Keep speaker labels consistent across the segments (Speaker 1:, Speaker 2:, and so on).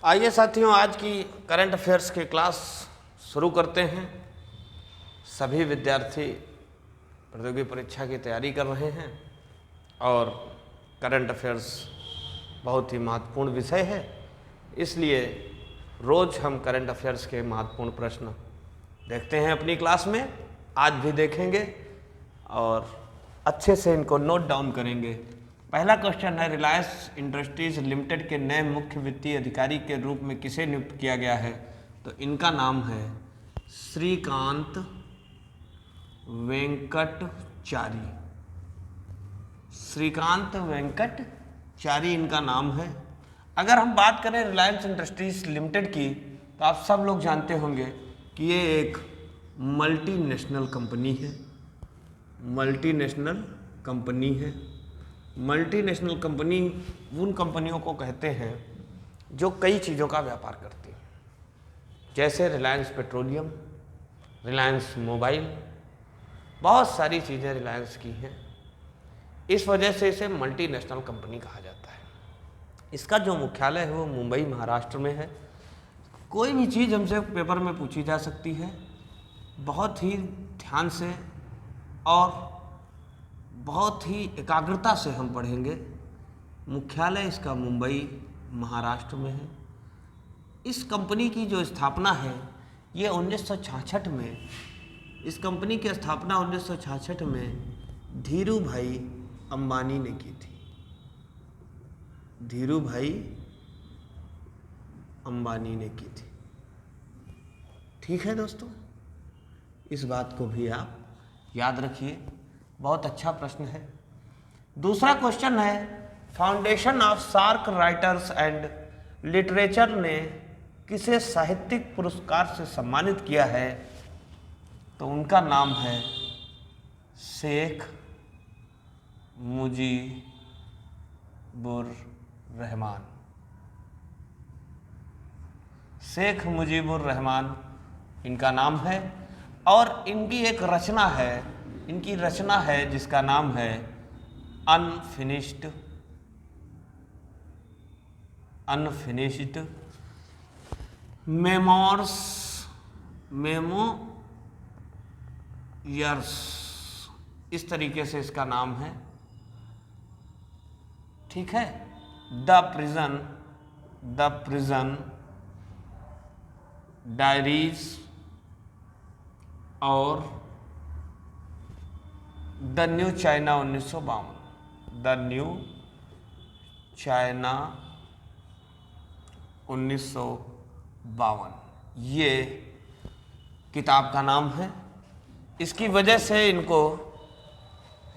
Speaker 1: आइए साथियों, आज की करंट अफेयर्स की क्लास शुरू करते हैं। सभी विद्यार्थी प्रतियोगी परीक्षा की तैयारी कर रहे हैं और करंट अफेयर्स बहुत ही महत्वपूर्ण विषय है, इसलिए रोज़ हम करंट अफेयर्स के महत्वपूर्ण प्रश्न देखते हैं अपनी क्लास में। आज भी देखेंगे और अच्छे से इनको नोट डाउन करेंगे। पहला क्वेश्चन है, रिलायंस इंडस्ट्रीज लिमिटेड के नए मुख्य वित्तीय अधिकारी के रूप में किसे नियुक्त किया गया है? तो इनका नाम है श्रीकांत वेंकटचारी। श्रीकांत वेंकटचारी इनका नाम है। अगर हम बात करें रिलायंस इंडस्ट्रीज लिमिटेड की, तो आप सब लोग जानते होंगे कि ये एक मल्टीनेशनल कंपनी है। मल्टीनेशनल कंपनी है। मल्टीनेशनल कंपनी उन कंपनियों को कहते हैं जो कई चीज़ों का व्यापार करती हैं, जैसे रिलायंस पेट्रोलियम, रिलायंस मोबाइल, बहुत सारी चीज़ें रिलायंस की हैं। इस वजह से इसे मल्टीनेशनल कंपनी कहा जाता है। इसका जो मुख्यालय है वो मुंबई महाराष्ट्र में है। कोई भी चीज़ हमसे पेपर में पूछी जा सकती है, बहुत ही ध्यान से और बहुत ही एकाग्रता से हम पढ़ेंगे। मुख्यालय इसका मुंबई महाराष्ट्र में है। इस कंपनी की जो स्थापना है ये 1966 में, इस कंपनी की स्थापना 1966 में धीरू भाई अंबानी ने की थी। धीरू भाई अंबानी ने की थी। ठीक है दोस्तों, इस बात को भी आप याद रखिए। बहुत अच्छा प्रश्न है। दूसरा क्वेश्चन है, foundation of SAARC writers and literature ने किसे साहित्यिक पुरस्कार से सम्मानित किया है? तो उनका नाम है शेख मुजीबुर रहमान। शेख मुजीबुर रहमान इनका नाम है और इनकी एक रचना है, इनकी रचना है जिसका नाम है अनफिनिश्ड मेमोयर्स, इस तरीके से इसका नाम है। ठीक है, द प्रिजन डायरीज और the new China 1952। The new China 1952 ये किताब का नाम है। इसकी वजह से इनको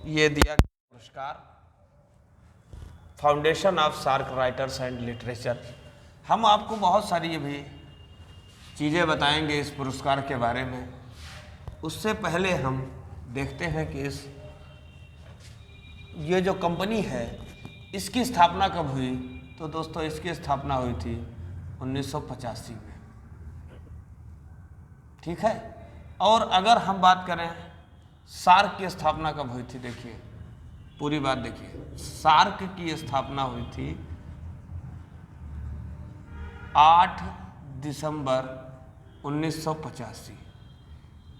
Speaker 1: ये दिया गया पुरस्कार, foundation of SAARC writers and literature. हम आपको बहुत सारी भी चीज़ें बताएंगे इस पुरस्कार के बारे में। उससे पहले हम देखते हैं कि ये जो कंपनी है इसकी स्थापना कब हुई? तो दोस्तों इसकी स्थापना हुई थी 1985 में। ठीक है, और अगर हम बात करें सार्क की स्थापना कब हुई थी, देखिए पूरी बात देखिए। सार्क की स्थापना हुई थी 8 दिसंबर 1985।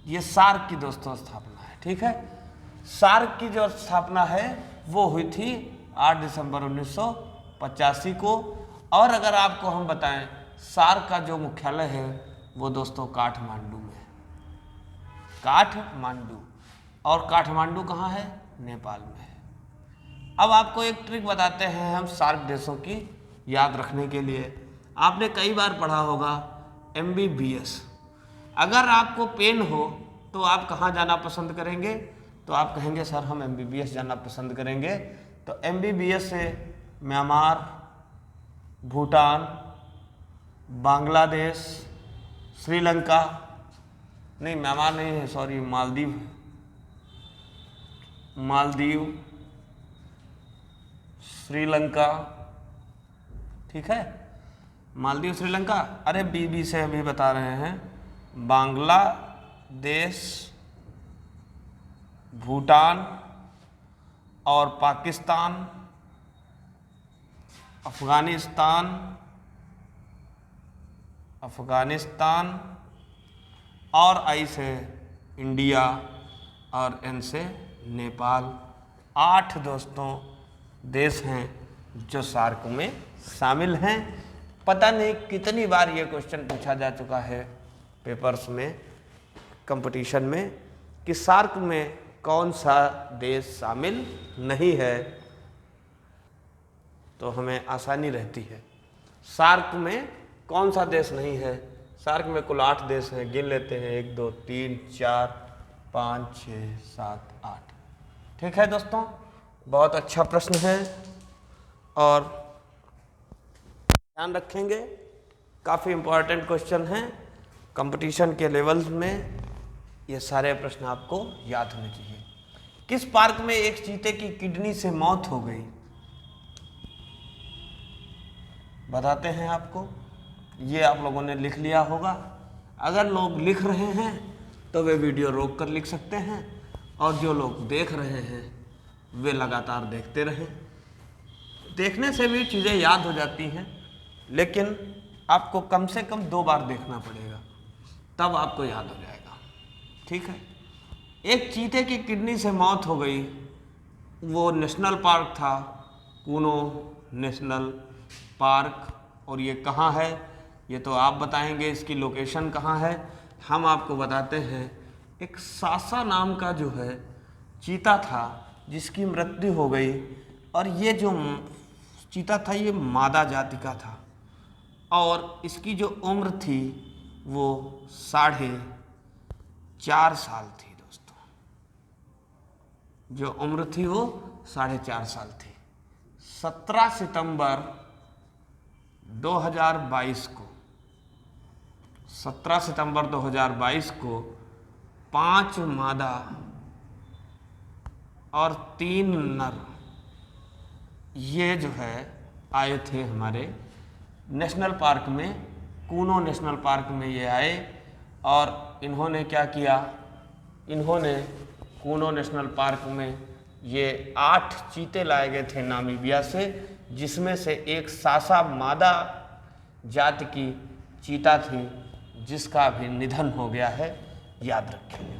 Speaker 1: ये सार्क की दोस्तों स्थापना है। ठीक है, सार्क की जो स्थापना है वो हुई थी 8 दिसंबर 1985 को। और अगर आपको हम बताएं, सार्क का जो मुख्यालय है वो दोस्तों काठमांडू में है। काठमांडू, और काठमांडू कहाँ है? नेपाल में है। अब आपको एक ट्रिक बताते हैं हम सार्क देशों की याद रखने के लिए। आपने कई बार पढ़ा होगा MBBS। अगर आपको पेन हो तो आप कहाँ जाना पसंद करेंगे? तो आप कहेंगे सर हम MBBS जाना पसंद करेंगे। तो MBBS से म्यांमार, भूटान, बांग्लादेश, श्रीलंका, नहीं म्यांमार नहीं है, सॉरी, मालदीव, श्रीलंका। ठीक है, मालदीव, श्रीलंका। अरे बीबी से अभी बता रहे हैं, बांग्लादेश, भूटान और पाकिस्तान, अफगानिस्तान, अफगानिस्तान, और आई से इंडिया, और एन से नेपाल। 8 दोस्तों देश हैं जो सार्क में शामिल हैं। पता नहीं कितनी बार ये क्वेश्चन पूछा जा चुका है पेपर्स में, कंपटीशन में, कि सार्क में कौन सा देश शामिल नहीं है, तो हमें आसानी रहती है। सार्क में कौन सा देश नहीं है? सार्क में कुल 8 देश हैं, गिन लेते हैं, 1 2 3 4 5 6 7 8। ठीक है दोस्तों, बहुत अच्छा प्रश्न है और ध्यान रखेंगे, काफ़ी इम्पोर्टेंट क्वेश्चन है। कंपटीशन के लेवल्स में ये सारे प्रश्न आपको याद होने चाहिए। किस पार्क में एक चीते की किडनी से मौत हो गई? बताते हैं आपको। ये आप लोगों ने लिख लिया होगा। अगर लोग लिख रहे हैं तो वे वीडियो रोक कर लिख सकते हैं, और जो लोग देख रहे हैं वे लगातार देखते रहें। देखने से भी चीज़ें याद हो जाती हैं, लेकिन आपको कम से कम 2 बार देखना पड़ेगा, तब आपको याद हो जाएगा। ठीक है। एक चीते की किडनी से मौत हो गई। वो नेशनल पार्क था, कूनो नेशनल पार्क। और ये कहाँ है ये तो आप बताएंगे, इसकी लोकेशन कहाँ है। हम आपको बताते हैं, एक सासा नाम का जो है चीता था जिसकी मृत्यु हो गई। और ये जो चीता था ये मादा जाति का था, और इसकी जो उम्र थी वो 4.5 साल थी दोस्तों। जो उम्र थी वो 4.5 साल थी। 17 सितंबर 2022 को 17 सितंबर 2022 को 5 मादा और 3 नर ये जो है आए थे हमारे नेशनल पार्क में, कूनो नेशनल पार्क में ये आए। और इन्होंने क्या किया, इन्होंने कूनो नेशनल पार्क में ये 8 चीते लाए गए थे नामीबिया से, जिसमें से एक सासा मादा जाति की चीता थी जिसका भी निधन हो गया है, याद रखेंगे।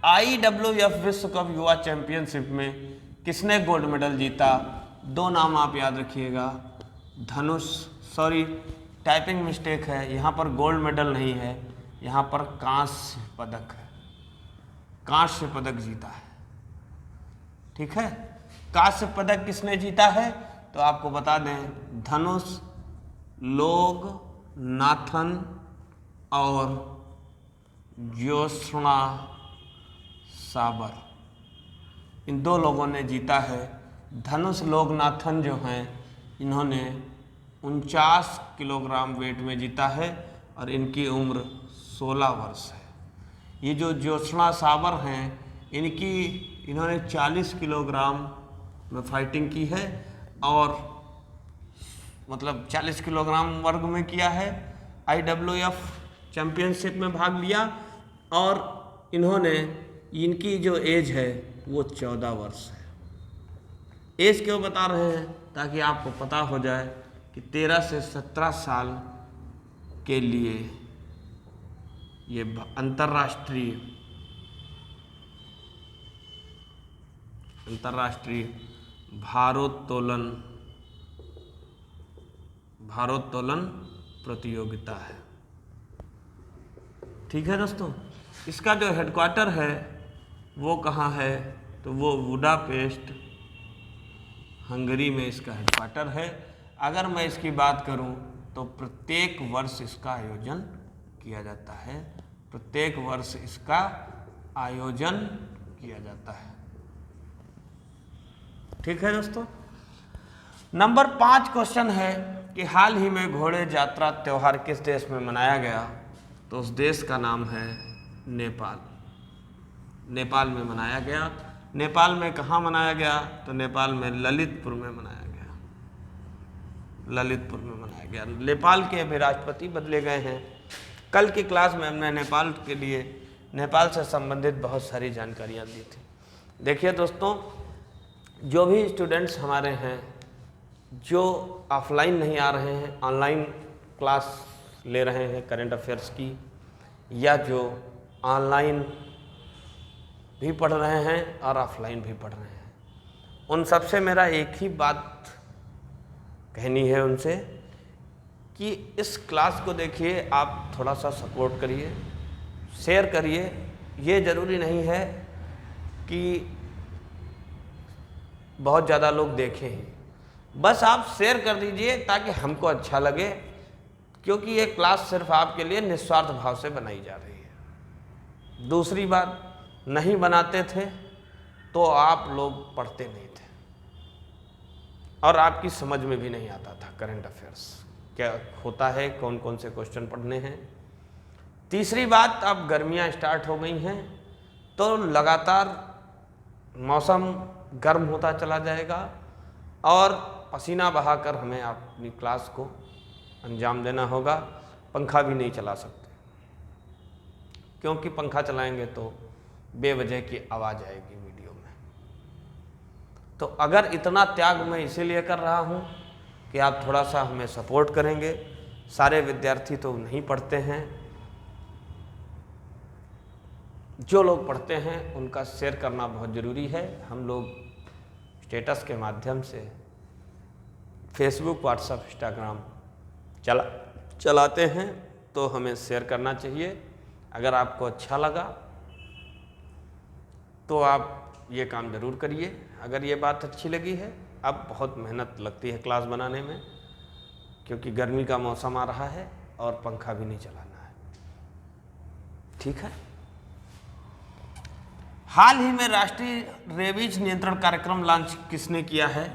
Speaker 1: IWF विश्व कप युवा चैंपियनशिप में किसने गोल्ड मेडल जीता? 2 नाम आप याद रखिएगा। धनुष, सॉरी टाइपिंग मिस्टेक है, यहाँ पर गोल्ड मेडल नहीं है, यहाँ पर कांस्य पदक है। कांस्य पदक जीता है। ठीक है। कांस्य पदक किसने जीता है तो आपको बता दें, धनुष लोकनाथन और ज्योत्सना साबर, इन 2 लोगों ने जीता है। धनुष लोकनाथन जो हैं इन्होंने 49 किलोग्राम वेट में जीता है और इनकी उम्र 16 वर्ष है। ये जो ज्योत्सना साबर हैं इन्होंने 40 किलोग्राम में फाइटिंग की है, और मतलब 40 किलोग्राम वर्ग में किया है। IWF चैंपियनशिप में भाग लिया, और इनकी जो एज है वो 14 वर्ष है। एज क्यों बता रहे हैं? ताकि आपको पता हो जाए कि 13 से 17 साल के लिए ये अंतर्राष्ट्रीय भारोत्तोलन प्रतियोगिता है। ठीक है दोस्तों। इसका जो हेडक्वार्टर है वो कहाँ है तो वो बुडापेस्ट हंगरी में इसका हेडक्वार्टर है। अगर मैं इसकी बात करूं तो प्रत्येक वर्ष इसका आयोजन किया जाता है। प्रत्येक वर्ष इसका आयोजन किया जाता है। ठीक है दोस्तों। नंबर 5 क्वेश्चन है कि हाल ही में घोड़े यात्रा त्यौहार किस देश में मनाया गया? तो उस देश का नाम है नेपाल। नेपाल में मनाया गया। नेपाल में कहाँ मनाया गया? तो नेपाल में ललितपुर में मनाया गया। ललितपुर में मनाया गया। नेपाल के अभी राष्ट्रपति बदले गए हैं। कल की क्लास में हमने नेपाल के लिए नेपाल से संबंधित बहुत सारी जानकारियाँ दी थी। देखिए दोस्तों, जो भी स्टूडेंट्स हमारे हैं जो ऑफलाइन नहीं आ रहे हैं, ऑनलाइन क्लास ले रहे हैं करंट अफेयर्स की, या जो ऑनलाइन भी पढ़ रहे हैं और ऑफलाइन भी पढ़ रहे हैं, उन सब से मेरा एक ही बात कहनी है उनसे कि इस क्लास को देखिए, आप थोड़ा सा सपोर्ट करिए, शेयर करिए। ये ज़रूरी नहीं है कि बहुत ज़्यादा लोग देखें ही, बस आप शेयर कर दीजिए ताकि हमको अच्छा लगे, क्योंकि ये क्लास सिर्फ आपके लिए निस्वार्थ भाव से बनाई जा रही है। दूसरी बात, नहीं बनाते थे तो आप लोग पढ़ते नहीं थे और आपकी समझ में भी नहीं आता था करंट अफेयर्स क्या होता है, कौन कौन से क्वेश्चन पढ़ने हैं। तीसरी बात, अब गर्मियां स्टार्ट हो गई हैं तो लगातार मौसम गर्म होता चला जाएगा और पसीना बहाकर हमें अपनी क्लास को अंजाम देना होगा। पंखा भी नहीं चला सकते, क्योंकि पंखा चलाएंगे तो बेवजह की आवाज़ आएगी वीडियो में। तो अगर इतना त्याग मैं इसीलिए कर रहा हूँ कि आप थोड़ा सा हमें सपोर्ट करेंगे। सारे विद्यार्थी तो नहीं पढ़ते हैं, जो लोग पढ़ते हैं उनका शेयर करना बहुत ज़रूरी है। हम लोग स्टेटस के माध्यम से फेसबुक, व्हाट्सएप, इंस्टाग्राम चलाते हैं, तो हमें शेयर करना चाहिए। अगर आपको अच्छा लगा तो आप ये काम ज़रूर करिए। अगर ये बात अच्छी लगी है, अब बहुत मेहनत लगती है क्लास बनाने में, क्योंकि गर्मी का मौसम आ रहा है और पंखा भी नहीं चलाना है। ठीक है। हाल ही में राष्ट्रीय रेबीज नियंत्रण कार्यक्रम लॉन्च किसने किया है,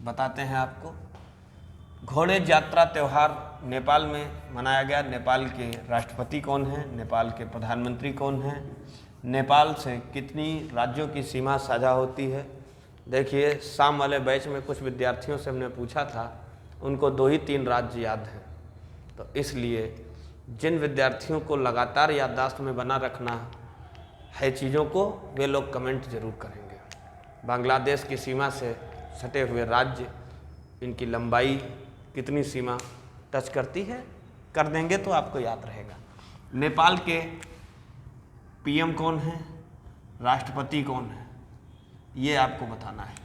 Speaker 1: बताते हैं आपको। घोड़े यात्रा त्यौहार नेपाल में मनाया गया। नेपाल के राष्ट्रपति कौन हैं, नेपाल के प्रधानमंत्री कौन हैं, नेपाल से कितनी राज्यों की सीमा साझा होती है। देखिए, शाम वाले बैच में कुछ विद्यार्थियों से हमने पूछा था, उनको 2 ही 3 राज्य याद हैं। तो इसलिए जिन विद्यार्थियों को लगातार याददाश्त में बना रखना है चीज़ों को, वे लोग कमेंट जरूर करेंगे। बांग्लादेश की सीमा से सटे हुए राज्य, इनकी लंबाई कितनी सीमा टच करती है, कर देंगे तो आपको याद रहेगा। नेपाल के पीएम कौन है, राष्ट्रपति कौन है, ये आपको बताना है।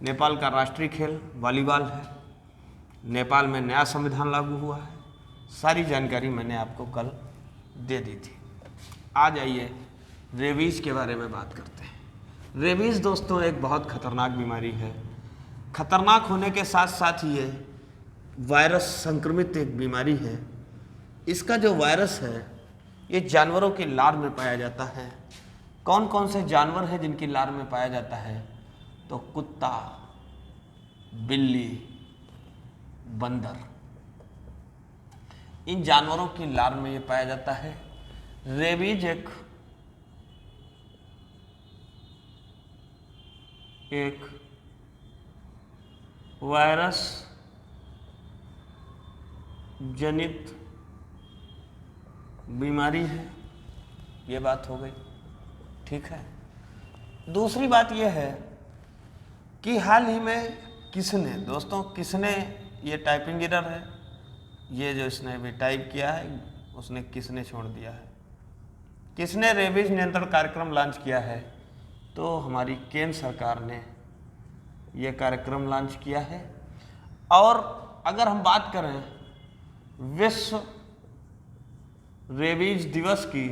Speaker 1: नेपाल का राष्ट्रीय खेल वॉलीबॉल है। नेपाल में नया संविधान लागू हुआ है। सारी जानकारी मैंने आपको कल दे दी थी। आ जाइए रेबीज़ के बारे में बात करते हैं। रेबीज़ दोस्तों एक बहुत खतरनाक बीमारी है। खतरनाक होने के साथ साथ ये वायरस संक्रमित एक बीमारी है। इसका जो वायरस है ये जानवरों की लार में पाया जाता है। कौन कौन से जानवर हैं जिनकी लार में पाया जाता है, तो कुत्ता, बिल्ली, बंदर, इन जानवरों की लार में ये पाया जाता है। रेबीज एक वायरस जनित बीमारी है। ये बात हो गई, ठीक है। दूसरी बात यह है कि हाल ही में किसने ये टाइपिंग एरर है, ये जो इसने भी टाइप किया है उसने किसने छोड़ दिया है, किसने रेबीज नियंत्रण कार्यक्रम लॉन्च किया है, तो हमारी केंद्र सरकार ने ये कार्यक्रम लॉन्च किया है। और अगर हम बात करें विश्व रेबीज दिवस की,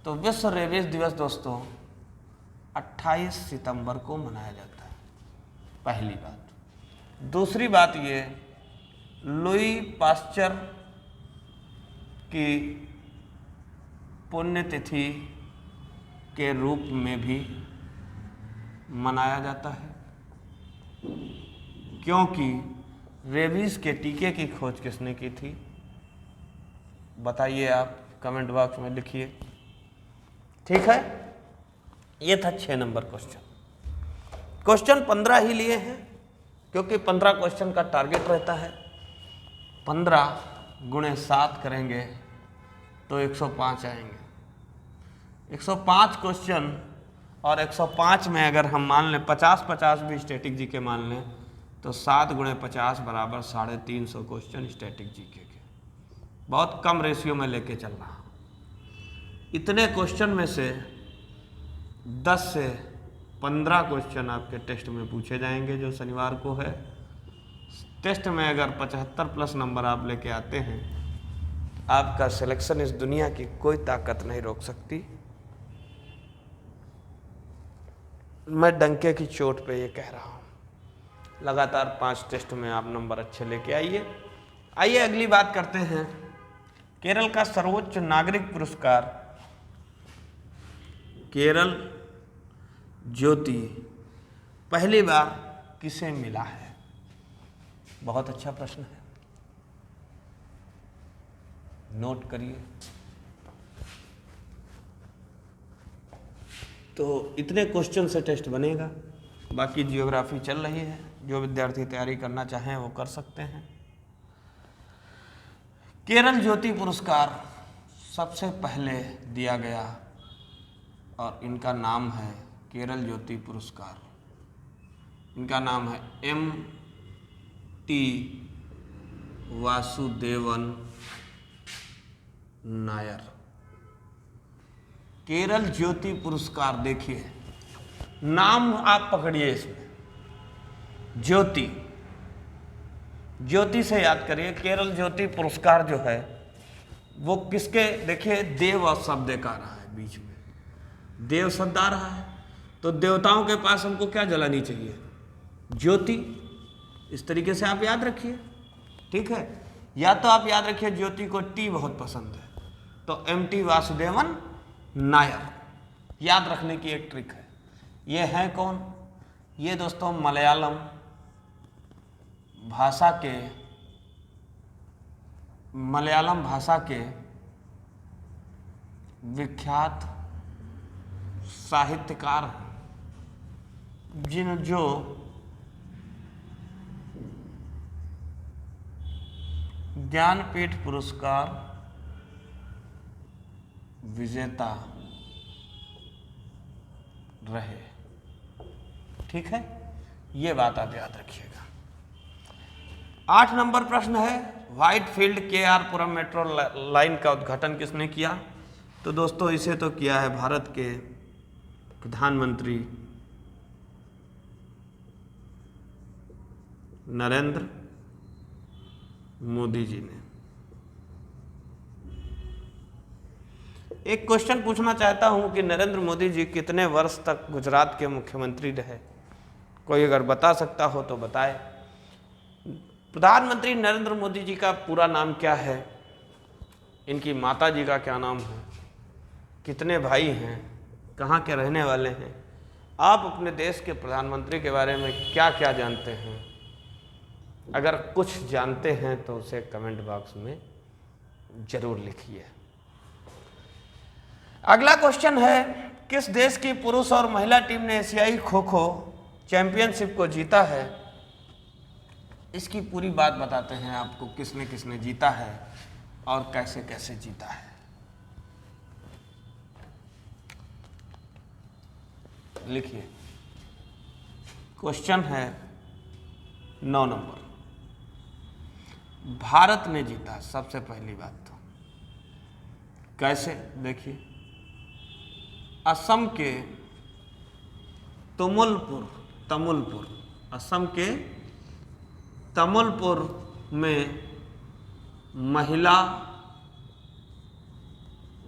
Speaker 1: तो विश्व रेबीज दिवस दोस्तों 28 सितंबर को मनाया जाता है, पहली बात। दूसरी बात ये, लुई पास्चर की पुण्यतिथि के रूप में भी मनाया जाता है, क्योंकि रेबीज के टीके की खोज किसने की थी, बताइए आप, कमेंट बॉक्स में लिखिए। ठीक है, ये था 6 नंबर क्वेश्चन। क्वेश्चन 15 ही लिए हैं, क्योंकि 15 क्वेश्चन का टारगेट रहता है। 15 गुणे 7 करेंगे तो 105 आएंगे। 105 क्वेश्चन, और 105 में अगर हम मान लें 50-50 भी स्टैटिक जीके मान लें, तो 7 गुणे 50 बराबर 350 क्वेश्चन स्टैटिक जीके के। बहुत कम रेशियो में लेके चल रहा हूँ। इतने क्वेश्चन में से 10 से 15 क्वेश्चन आपके टेस्ट में पूछे जाएंगे जो शनिवार को है। टेस्ट में अगर 75 प्लस नंबर आप लेके आते हैं, आपका सिलेक्शन इस दुनिया की कोई ताकत नहीं रोक सकती। मैं डंके की चोट पे ये कह रहा हूँ। लगातार 5 टेस्ट में आप नंबर अच्छे लेके आइए। आइए अगली बात करते हैं। केरल का सर्वोच्च नागरिक पुरस्कार केरल ज्योति पहली बार किसे मिला है? बहुत अच्छा प्रश्न है, नोट करिए। तो इतने क्वेश्चन से टेस्ट बनेगा। बाकी जियोग्राफी चल रही है, जो विद्यार्थी तैयारी करना चाहें वो कर सकते हैं। केरल ज्योति पुरस्कार सबसे पहले दिया गया और इनका नाम है केरल ज्योति पुरस्कार। इनका नाम है M.T. वासुदेवन नायर। केरल ज्योति पुरस्कार, देखिए नाम आप पकड़िए इसमें, ज्योति, ज्योति से याद करिए। केरल ज्योति पुरस्कार जो है वो किसके, देखिए देव और शब्द एक आ रहा है बीच में, देव शब्द आ रहा है, तो देवताओं के पास हमको क्या जलानी चाहिए? ज्योति। इस तरीके से आप याद रखिए, ठीक है। या तो आप याद रखिए ज्योति को टी बहुत पसंद है, तो M.T. वासुदेवन नायर याद रखने की एक ट्रिक है। ये हैं कौन? ये दोस्तों मलयालम भाषा के विख्यात साहित्यकार हैं, जो ज्ञानपीठ पुरस्कार विजेता रहे, ठीक है। ये बात आप याद रखिएगा। 8 नंबर प्रश्न है, व्हाइटफील्ड KR पुरम मेट्रो लाइन का उद्घाटन किसने किया? तो दोस्तों इसे तो किया है भारत के प्रधानमंत्री नरेंद्र मोदी जी ने। एक क्वेश्चन पूछना चाहता हूं कि नरेंद्र मोदी जी कितने वर्ष तक गुजरात के मुख्यमंत्री रहे? कोई अगर बता सकता हो तो बताए। प्रधानमंत्री नरेंद्र मोदी जी का पूरा नाम क्या है? इनकी माता जी का क्या नाम है? कितने भाई हैं? कहाँ के रहने वाले हैं? आप अपने देश के प्रधानमंत्री के बारे में क्या क्या जानते हैं? अगर कुछ जानते हैं तो उसे कमेंट बॉक्स में जरूर लिखिए। अगला क्वेश्चन है, किस देश की पुरुष और महिला टीम ने एशियाई खो खो चैंपियनशिप को जीता है? इसकी पूरी बात बताते हैं आपको, किसने किसने जीता है और कैसे कैसे जीता है। लिखिए, क्वेश्चन है 9 नंबर। भारत ने जीता सबसे पहली बात तो, कैसे? देखिए, असम के तमुलपुर, असम के तमुलपुर में महिला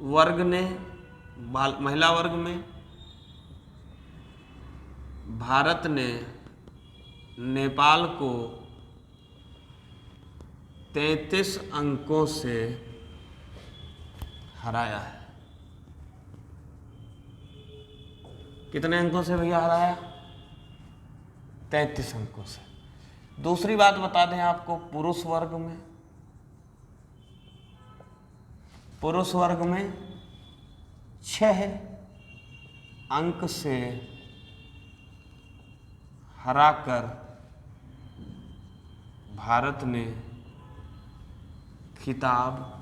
Speaker 1: वर्ग में भारत ने नेपाल को 33 अंकों से हराया है। कितने अंकों से भैया हराया? 33 अंकों से। दूसरी बात बता दें आपको, पुरुष वर्ग में 6 अंक से हराकर भारत ने खिताब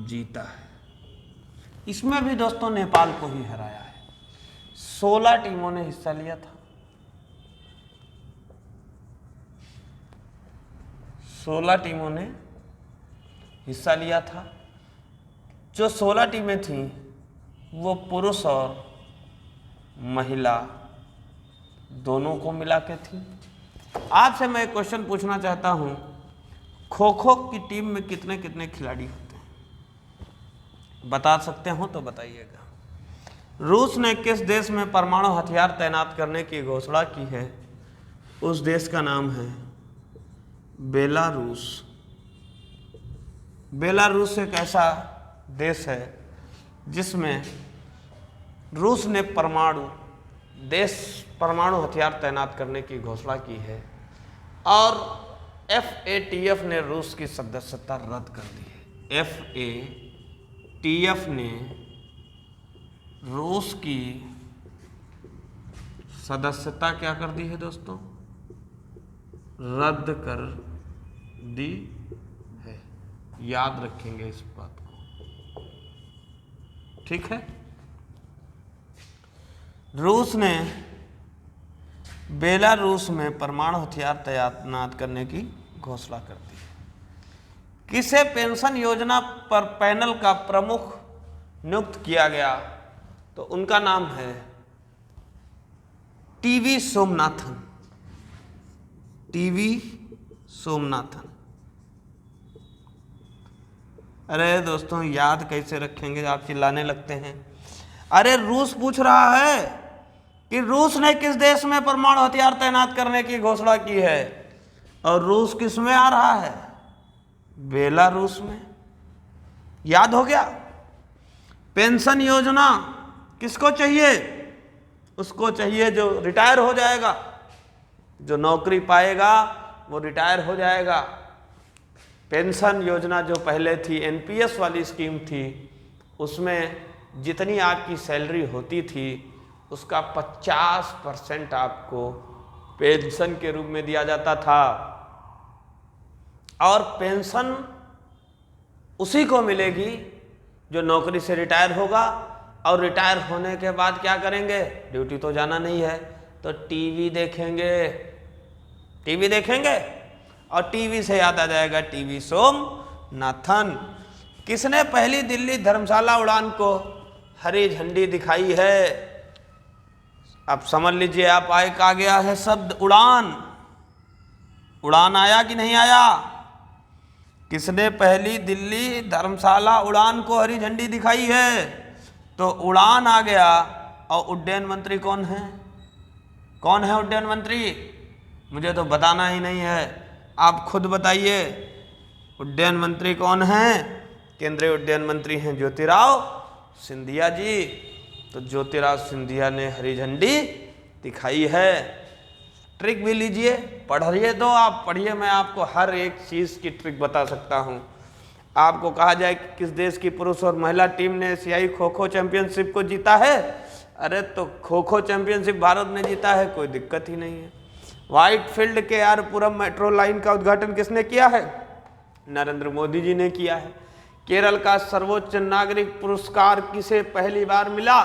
Speaker 1: जीता है। इसमें भी दोस्तों नेपाल को ही हराया है। 16 टीमों ने हिस्सा लिया था। 16 टीमों ने हिस्सा लिया था। जो 16 टीमें थीं वो पुरुष और महिला दोनों को मिला के थी। आपसे मैं एक क्वेश्चन पूछना चाहता हूं, खो खो की टीम में कितने कितने खिलाड़ी होते हैं? बता सकते हो तो बताइएगा। रूस ने किस देश में परमाणु हथियार तैनात करने की घोषणा की है? उस देश का नाम है बेलारूस। बेलारूस एक ऐसा देश है जिसमें रूस ने परमाणु हथियार तैनात करने की घोषणा की है और FATF ने रूस की सदस्यता रद्द कर दी है। FATF ने रूस की सदस्यता क्या कर दी है दोस्तों? रद्द कर दी है। याद रखेंगे इस बात को, ठीक है। रूस ने बेलारूस में परमाणु हथियार तैनात करने की घोषणा कर दी है। किसे पेंशन योजना पर पैनल का प्रमुख नियुक्त किया गया? तो उनका नाम है टीवी सोमनाथन। टीवी सोमनाथन। अरे दोस्तों याद कैसे रखेंगे, आप चिल्लाने लगते हैं। अरे रूस पूछ रहा है कि रूस ने किस देश में परमाणु हथियार तैनात करने की घोषणा की है, और रूस किस में आ रहा है? बेलारूस में। याद हो गया। पेंशन योजना किसको चाहिए? उसको चाहिए जो रिटायर हो जाएगा, जो नौकरी पाएगा वो रिटायर हो जाएगा। पेंशन योजना जो पहले थी, NPS वाली स्कीम थी, उसमें जितनी आपकी सैलरी होती थी उसका 50% आपको पेंशन के रूप में दिया जाता था, और पेंशन उसी को मिलेगी जो नौकरी से रिटायर होगा। और रिटायर होने के बाद क्या करेंगे? ड्यूटी तो जाना नहीं है, तो टीवी देखेंगे। टीवी देखेंगे और टीवी से याद आ जाएगा टीवी सोमनाथन। किसने पहली दिल्ली धर्मशाला उड़ान को हरी झंडी दिखाई है? अब समझ लीजिए आप, आए आ गया है शब्द उड़ान। उड़ान आया कि नहीं आया? किसने पहली दिल्ली धर्मशाला उड़ान को हरी झंडी दिखाई है? तो उड़ान आ गया। और उड्डयन मंत्री कौन है? कौन है उड्डयन मंत्री? मुझे तो बताना ही नहीं है, आप खुद बताइए। उड्डयन मंत्री कौन है? केंद्रीय उड्डयन मंत्री हैं ज्योतिराव सिंधिया जी। तो ज्योतिराव सिंधिया ने हरी झंडी दिखाई है। ट्रिक भी लीजिए, पढ़िए तो आप पढ़िए, मैं आपको हर एक चीज़ की ट्रिक बता सकता हूँ। आपको कहा जाए कि किस देश की पुरुष और महिला टीम ने एशियाई खो खो चैंपियनशिप को जीता है? अरे तो खो खो चैंपियनशिप भारत ने जीता है, कोई दिक्कत ही नहीं है। व्हाइट फील्ड के आरपुरम मेट्रो लाइन का उद्घाटन किसने किया है? नरेंद्र मोदी जी ने किया है। केरल का सर्वोच्च नागरिक पुरस्कार किसे पहली बार मिला?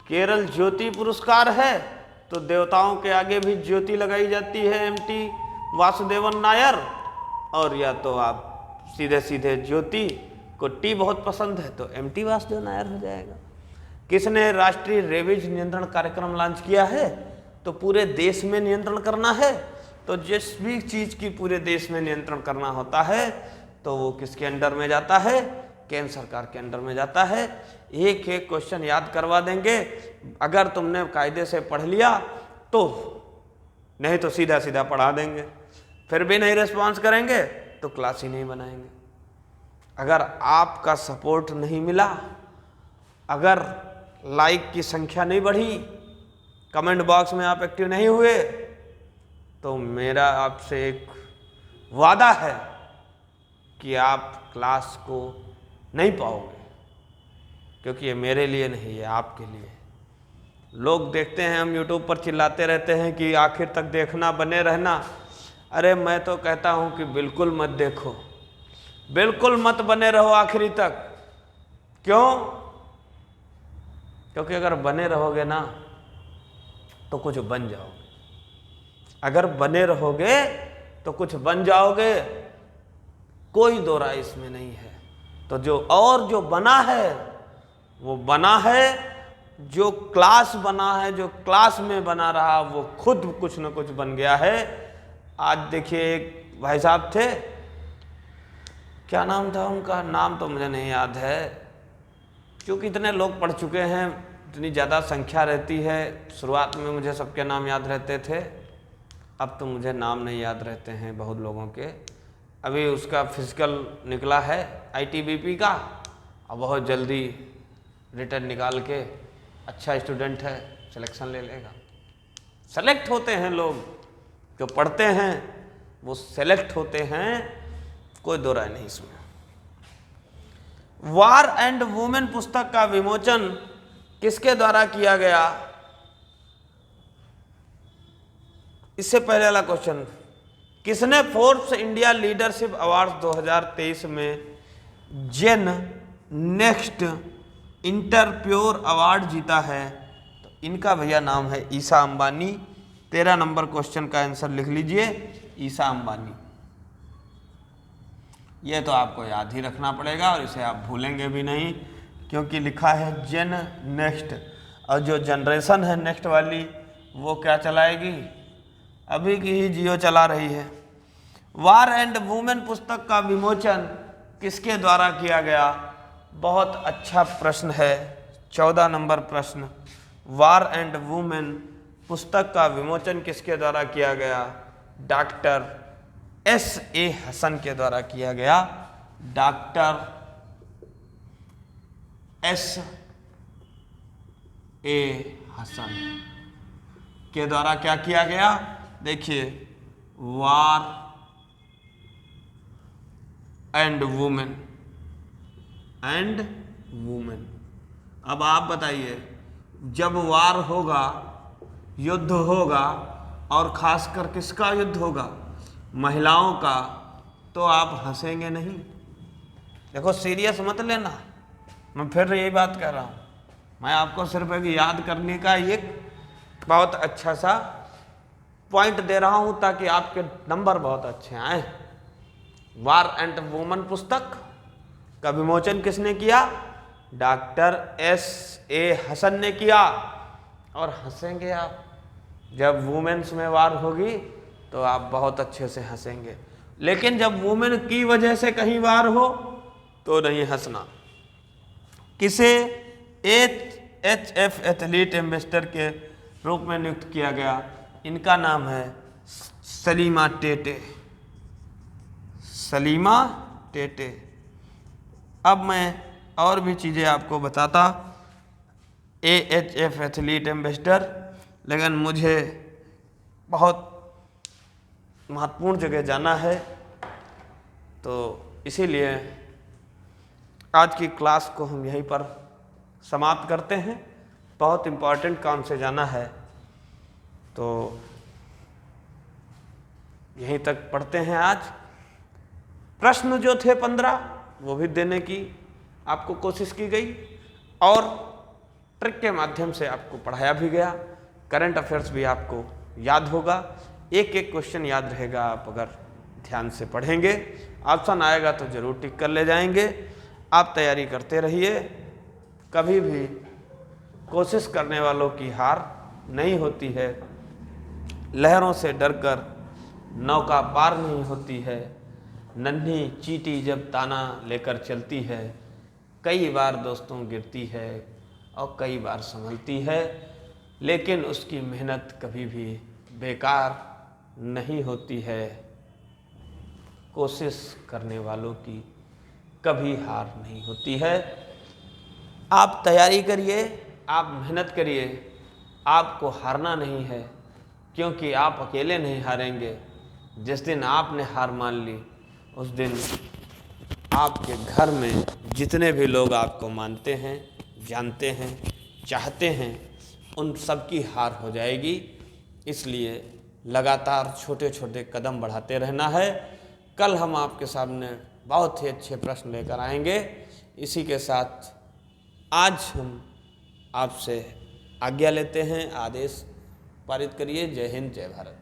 Speaker 1: केरल ज्योति पुरस्कार है, तो देवताओं के आगे भी ज्योति लगाई जाती है, MT वासुदेवन नायर। और या तो आप सीधे सीधे ज्योति को टी बहुत पसंद है तो MT वासुदेव नायर हो जाएगा। किसने राष्ट्रीय रेबीज नियंत्रण कार्यक्रम लॉन्च किया है? तो पूरे देश में नियंत्रण करना है, तो जिस भी चीज़ की पूरे देश में नियंत्रण करना होता है तो वो किसके अंडर में जाता है? केंद्र सरकार के अंडर में जाता है। एक एक क्वेश्चन याद करवा देंगे अगर तुमने कायदे से पढ़ लिया तो, नहीं तो सीधा सीधा पढ़ा देंगे। फिर भी नहीं रिस्पॉन्स करेंगे तो क्लास ही नहीं बनाएंगे। अगर आपका सपोर्ट नहीं मिला, अगर लाइक की संख्या नहीं बढ़ी, कमेंट बॉक्स में आप एक्टिव नहीं हुए, तो मेरा आपसे एक वादा है कि आप क्लास को नहीं पाओगे, क्योंकि ये मेरे लिए नहीं है, आपके लिए। लोग देखते हैं हम YouTube पर चिल्लाते रहते हैं कि आखिर तक देखना, बने रहना। अरे मैं तो कहता हूँ कि बिल्कुल मत देखो, बिल्कुल मत बने रहो आखिरी तक। क्यों? क्योंकि अगर बने रहोगे ना तो कुछ बन जाओगे। अगर बने रहोगे तो कुछ बन जाओगे। कोई दो राय इसमें नहीं है। तो जो बना है वो बना है, जो क्लास बना है, जो क्लास में बना रहा वो खुद कुछ न कुछ बन गया है। आज देखिए एक भाई साहब थे, क्या नाम था उनका, नाम तो मुझे नहीं याद है, क्योंकि इतने लोग पढ़ चुके हैं, इतनी ज़्यादा संख्या रहती है। शुरुआत में मुझे सबके नाम याद रहते थे, अब तो मुझे नाम नहीं याद रहते हैं बहुत लोगों के। अभी उसका फिजिकल निकला है ITBP का, और बहुत जल्दी रिटर्न निकाल के, अच्छा स्टूडेंट है, सिलेक्शन ले लेगा। सेलेक्ट होते हैं लोग, जो पढ़ते हैं वो सेलेक्ट होते हैं, कोई दो राय नहीं इसमें। वार एंड वुमेन पुस्तक का विमोचन किसके द्वारा किया गया? इससे पहले वाला क्वेश्चन, किसने फोर्ब्स इंडिया लीडरशिप अवार्ड 2023 में जेन नेक्स्ट इंटरप्योर अवार्ड जीता है? तो इनका भैया नाम है ईशा अंबानी। 13 नंबर क्वेश्चन का आंसर लिख लीजिए, ईशा अंबानी। ये तो आपको याद ही रखना पड़ेगा और इसे आप भूलेंगे भी नहीं, क्योंकि लिखा है जेन नेक्स्ट, और जो जनरेशन है नेक्स्ट वाली वो क्या चलाएगी? अभी की ही जियो चला रही है। वार एंड वुमेन पुस्तक का विमोचन किसके द्वारा किया गया? बहुत अच्छा प्रश्न है, 14 नंबर प्रश्न। वार एंड वुमेन पुस्तक का विमोचन किसके द्वारा किया गया? Doctor S.A. हसन के द्वारा किया गया। Doctor S.A. हसन के द्वारा क्या किया गया? देखिए, वार एंड वुमेन अब आप बताइए, जब वार होगा, युद्ध होगा, और खासकर किसका युद्ध होगा? महिलाओं का, तो आप हंसेंगे नहीं। देखो, सीरियस मत लेना, मैं फिर यही बात कर रहा हूँ, मैं आपको सिर्फ एक याद करने का एक बहुत अच्छा सा पॉइंट दे रहा हूँ ताकि आपके नंबर बहुत अच्छे आए। वार एंड वुमेन पुस्तक का विमोचन किसने किया? Doctor S.A. हसन ने किया। और हंसेंगे आप, जब वुमेन्स में वार होगी तो आप बहुत अच्छे से हंसेंगे, लेकिन जब वुमेन की वजह से कहीं वार हो तो नहीं हंसना। किसे HF एथलीट एम्बेसडर के रूप में नियुक्त किया गया? इनका नाम है सलीमा टेटे। सलीमा टेटे। अब मैं और भी चीज़ें आपको बताता AHF एथलीट एम्बेसडर, लेकिन मुझे बहुत महत्वपूर्ण जगह जाना है, तो इसीलिए आज की क्लास को हम यहीं पर समाप्त करते हैं। बहुत इम्पोर्टेंट काम से जाना है, तो यहीं तक पढ़ते हैं। आज प्रश्न जो थे 15 वो भी देने की आपको कोशिश की गई, और ट्रिक के माध्यम से आपको पढ़ाया भी गया। करंट अफेयर्स भी आपको याद होगा, एक एक क्वेश्चन याद रहेगा आप अगर ध्यान से पढ़ेंगे। ऑप्शन आएगा तो जरूर टिक कर ले जाएंगे। आप तैयारी करते रहिए, कभी भी कोशिश करने वालों की हार नहीं होती है। लहरों से डरकर नौका पार नहीं होती है। नन्ही चींटी जब ताना लेकर चलती है, कई बार दोस्तों गिरती है और कई बार संभलती है, लेकिन उसकी मेहनत कभी भी बेकार नहीं होती है। कोशिश करने वालों की कभी हार नहीं होती है। आप तैयारी करिए, आप मेहनत करिए, आपको हारना नहीं है, क्योंकि आप अकेले नहीं हारेंगे। जिस दिन आपने हार मान ली, उस दिन आपके घर में जितने भी लोग आपको मानते हैं, जानते हैं, चाहते हैं, उन सब की हार हो जाएगी। इसलिए लगातार छोटे छोटे कदम बढ़ाते रहना है। कल हम आपके सामने बहुत ही अच्छे प्रश्न लेकर आएंगे। इसी के साथ आज हम आपसे आज्ञा लेते हैं। आदेश पारित करिए। जय हिंद, जय भारत।